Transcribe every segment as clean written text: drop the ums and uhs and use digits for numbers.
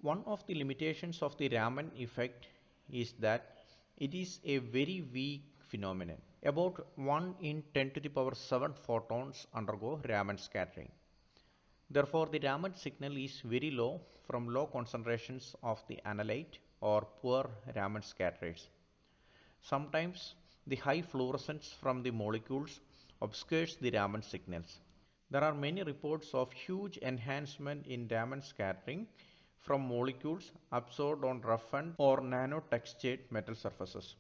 One of the limitations of the Raman effect is that it is a very weak phenomenon. About 1 in 10 to the power 7 photons undergo Raman scattering. Therefore, the Raman signal is very low from low concentrations of the analyte or poor Raman scatterers. Sometimes the high fluorescence from the molecules obscures the Raman signals. There are many reports of huge enhancement in Raman scattering from molecules absorbed on roughened or nano-textured metal surfaces.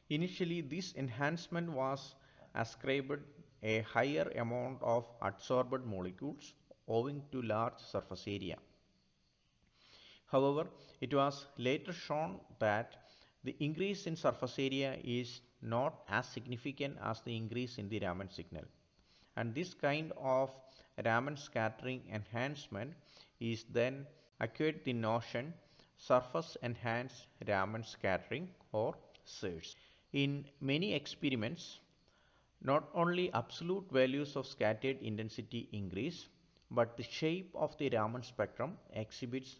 Initially, this enhancement was ascribed a higher amount of adsorbed molecules owing to large surface area. However, it was later shown that the increase in surface area is not as significant as the increase in the Raman signal. And this kind of Raman scattering enhancement is then acquired the notion surface enhanced Raman scattering or SERS. In many experiments, not only absolute values of scattered intensity increase, but the shape of the Raman spectrum exhibits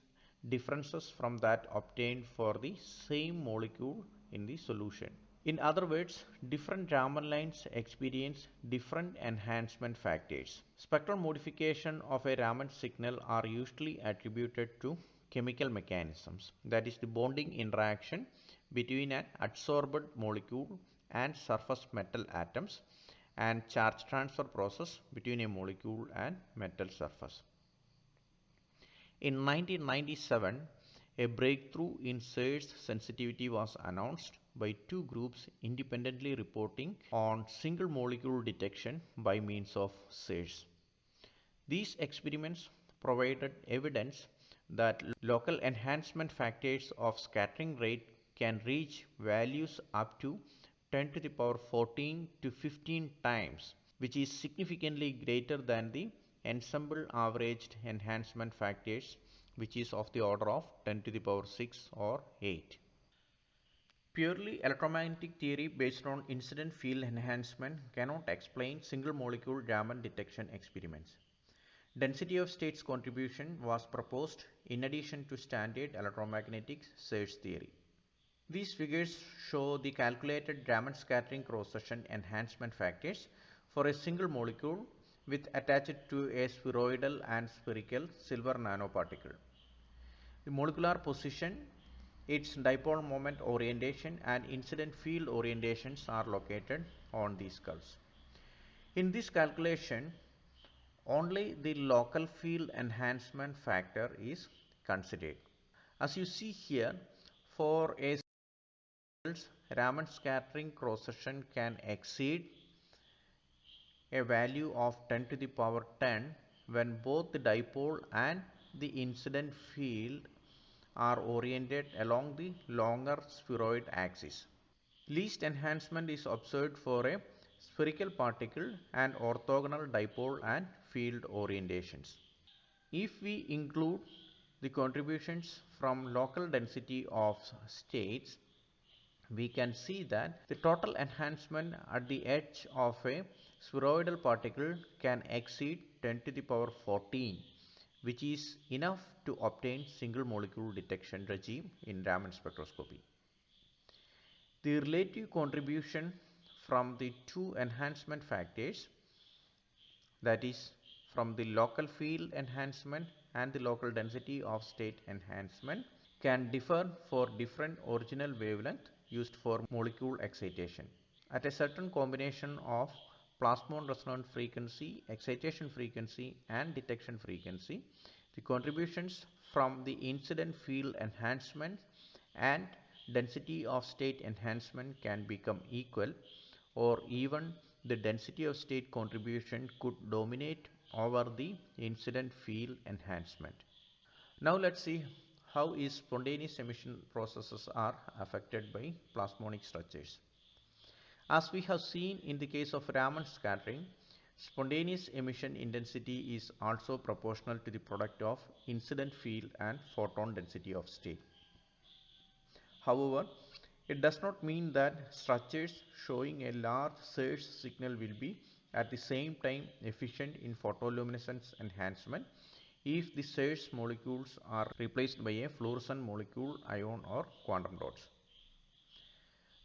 differences from that obtained for the same molecule in the solution. In other words, different Raman lines experience different enhancement factors. Spectral modification of a Raman signal are usually attributed to chemical mechanisms, that is the bonding interaction between an adsorbed molecule and surface metal atoms, and charge transfer process between a molecule and metal surface. In 1997, a breakthrough in SERS sensitivity was announced by two groups independently reporting on single molecule detection by means of SERS. These experiments provided evidence that local enhancement factors of scattering rate can reach values up to 10 to the power 14 to 15 times, which is significantly greater than the ensemble averaged enhancement factors, which is of the order of 10 to the power 6 or 8. Purely electromagnetic theory based on incident field enhancement cannot explain single molecule Raman detection experiments. Density of states contribution was proposed in addition to standard electromagnetic search theory. These figures show the calculated Raman scattering cross-section enhancement factors for a single molecule with attached to a spheroidal and spherical silver nanoparticle. The molecular position, its dipole moment orientation and incident field orientations are located on these curves. In this calculation, only the local field enhancement factor is considered. As you see here, for a Raman scattering cross-section can exceed a value of 10 to the power 10 when both the dipole and the incident field are oriented along the longer spheroid axis. Least enhancement is observed for a spherical particle and orthogonal dipole and field orientations. If we include the contributions from local density of states, we can see that the total enhancement at the edge of a spheroidal particle can exceed 10 to the power 14, which is enough to obtain single molecule detection regime in Raman spectroscopy. The relative contribution from the two enhancement factors, that is from the local field enhancement and the local density of state enhancement, can differ for different original wavelength used for molecule excitation. At a certain combination of plasmon resonant frequency, excitation frequency and detection frequency, the contributions from the incident field enhancement and density of state enhancement can become equal, or even the density of state contribution could dominate over the incident field enhancement. Now let's see how spontaneous emission processes are affected by plasmonic structures. As we have seen in the case of Raman scattering, spontaneous emission intensity is also proportional to the product of incident field and photon density of state. However, it does not mean that structures showing a large surge signal will be at the same time efficient in photoluminescence enhancement if the source molecules are replaced by a fluorescent molecule, ion or quantum dots.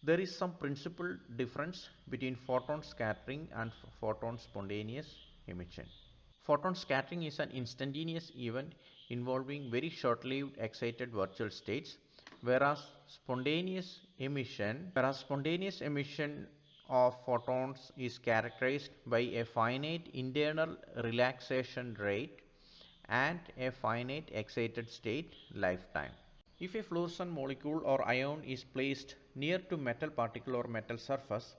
There is some principal difference between photon scattering and photon spontaneous emission. Photon scattering is an instantaneous event involving very short-lived excited virtual states, whereas spontaneous emission of photons is characterized by a finite internal relaxation rate and a finite excited state lifetime. If a fluorescent molecule or ion is placed near to metal particle or metal surface,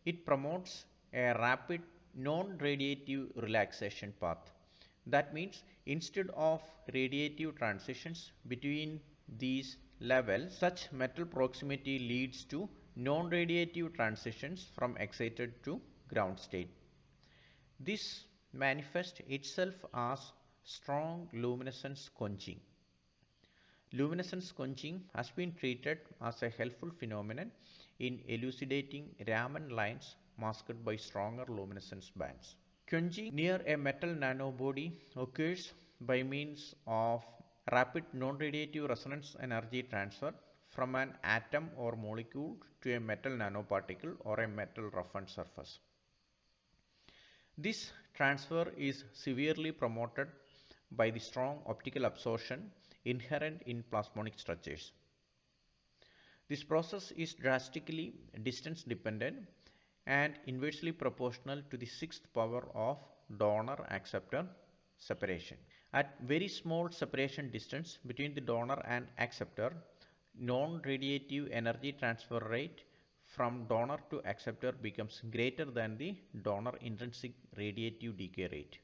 it promotes a rapid non-radiative relaxation path. That means instead of radiative transitions between these levels, such metal proximity leads to non-radiative transitions from excited to ground state. This manifests itself as strong luminescence quenching. Luminescence quenching has been treated as a helpful phenomenon in elucidating Raman lines masked by stronger luminescence bands. Quenching near a metal nanobody occurs by means of rapid non-radiative resonance energy transfer from an atom or molecule to a metal nanoparticle or a metal roughened surface. This transfer is severely promoted by the strong optical absorption inherent in plasmonic structures. This process is drastically distance dependent and inversely proportional to the sixth power of donor-acceptor separation. At very small separation distance between the donor and acceptor, non-radiative energy transfer rate from donor to acceptor becomes greater than the donor intrinsic radiative decay rate.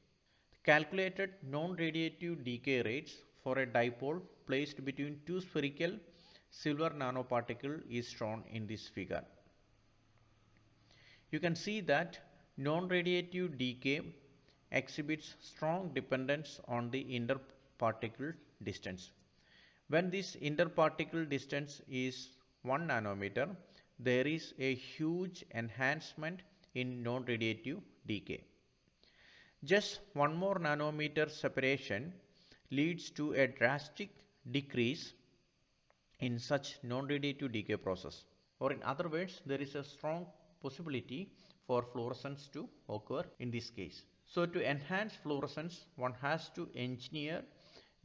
Calculated non-radiative decay rates for a dipole placed between two spherical silver nanoparticles is shown in this figure. You can see that non-radiative decay exhibits strong dependence on the interparticle distance. When this interparticle distance is 1 nanometer, there is a huge enhancement in non-radiative decay. Just 1 more nanometer separation leads to a drastic decrease in such non-radiative decay process. Or in other words, there is a strong possibility for fluorescence to occur in this case. So to enhance fluorescence, one has to engineer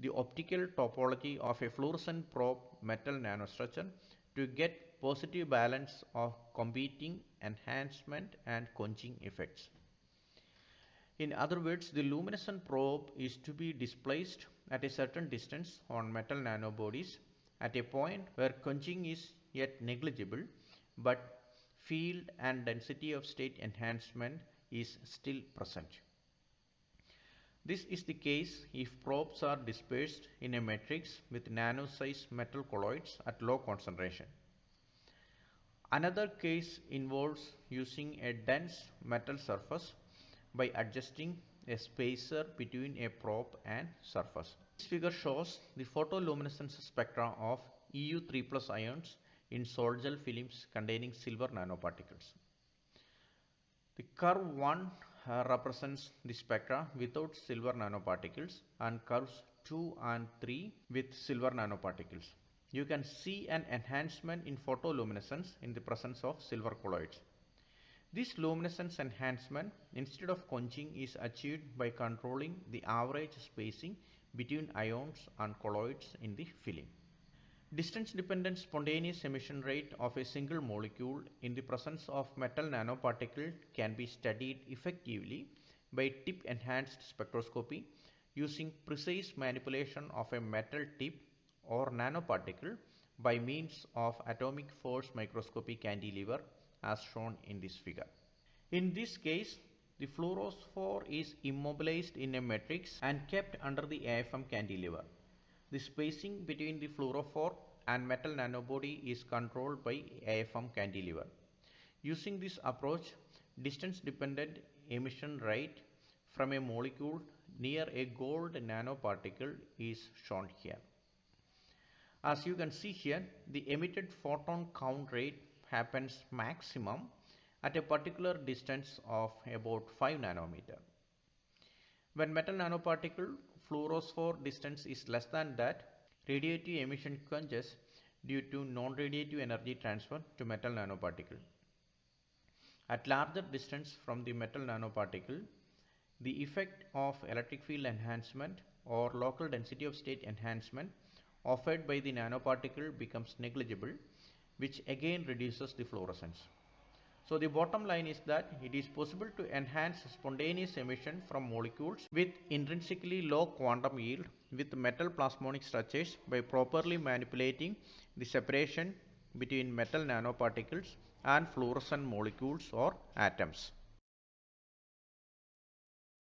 the optical topology of a fluorescent probe metal nanostructure to get positive balance of competing enhancement and quenching effects. In other words, the luminescent probe is to be displaced at a certain distance on metal nanobodies at a point where quenching is yet negligible, but field and density of state enhancement is still present. This is the case if probes are dispersed in a matrix with nano-sized metal colloids at low concentration. Another case involves using a dense metal surface by adjusting a spacer between a probe and surface. This figure shows the photoluminescence spectra of Eu3+ ions in sol-gel films containing silver nanoparticles. The curve 1 represents the spectra without silver nanoparticles and curves 2 and 3 with silver nanoparticles. You can see an enhancement in photoluminescence in the presence of silver colloids. This luminescence enhancement instead of quenching is achieved by controlling the average spacing between ions and colloids in the film. Distance-dependent spontaneous emission rate of a single molecule in the presence of metal nanoparticle can be studied effectively by tip-enhanced spectroscopy using precise manipulation of a metal tip or nanoparticle by means of atomic force microscopy cantilever as shown in this figure. In this case, the fluorophore is immobilized in a matrix and kept under the AFM cantilever. The spacing between the fluorophore and metal nanobody is controlled by AFM cantilever. Using this approach, distance-dependent emission rate from a molecule near a gold nanoparticle is shown here. As you can see here, the emitted photon count rate happens maximum at a particular distance of about 5 nanometer. When metal nanoparticle fluorophore distance is less than that, radiative emission quenches due to non-radiative energy transfer to metal nanoparticle. At larger distance from the metal nanoparticle, the effect of electric field enhancement or local density of state enhancement offered by the nanoparticle becomes negligible, which again reduces the fluorescence. So the bottom line is that it is possible to enhance spontaneous emission from molecules with intrinsically low quantum yield with metal plasmonic structures by properly manipulating the separation between metal nanoparticles and fluorescent molecules or atoms.